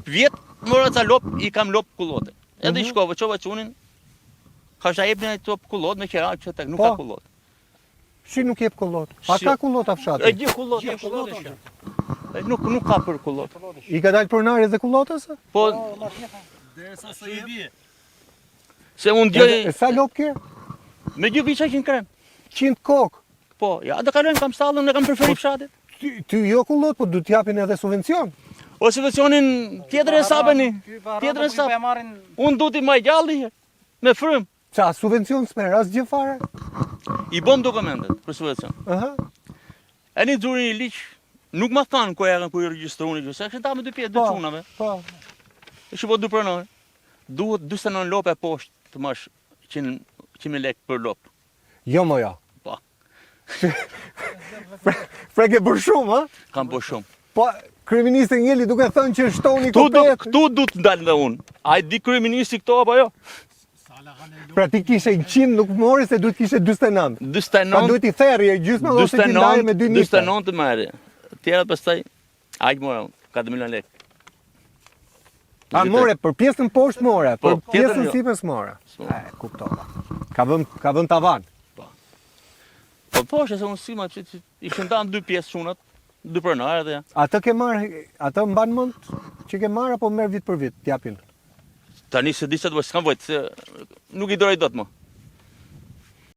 vjet, mora ca lop, i kam lop kullote. Edhe i shkova, çova çunin. Kasha jepni ai top kullot me qera që tek nuk ka kullot. Si nuk jep kullot? A ka kullot a fshati? E gjë kullot. Nuk ka për kullot. I ka dalë pronari dhe kullotës? Po, Derisa sa i bie. se unë djoj... Sa lop ke? Me 2 piqa 100 krem. 100 kokë. Po, ja, dhe kalojnë kam stallën, ne kam preferi fshatit. Ty jo kullot, po du t'japin edhe subvencion. O subvencionin tjetër e sabeni. Tjetër e sab. Unë du t'i maj gjalli me frym. Qa, subvencion s'mer, as gjë fare? I bom dokumentet për subvencion. E një xhurin i liq, nuk ma thanë ku erën, ku i regjistroni gjë, se kështë ta me 2 pjesë, 2 çunave. Po. E që po 2 pronore. Duhet 29 lope e poshtë të mash 100 lek për lop. Jo mo jo. Po. Pra ke bërë shumë, ha? Kam po shumë. Po, kryeministri Ngeli duke thënë që shtoni kopet. Këtu du të ndalë dhe unë. A i di kryeministri këto apo jo? Pra ti kishe 100, nuk mori se duhet kishe 49. 49. Pra duhet i therri e gjysma ose ti ndaje me 2 nifte. 49 të merri. Tjera pastaj, aq mora, 4 milion lek. A more, për pjesën poshtë more, për Po, pjesën tjetër jo. sipër s'more. Kuptova. Ka vën tavan. Po poshtë se unë si ma që i shëndan 2 pjesë shunat, 2 pronare dhe ja. Atë ke marrë, atë mban mend që ke marrë apo merr vit për vit, t'japin? Tani se di se s'kam vojt, se nuk i doroj dot më.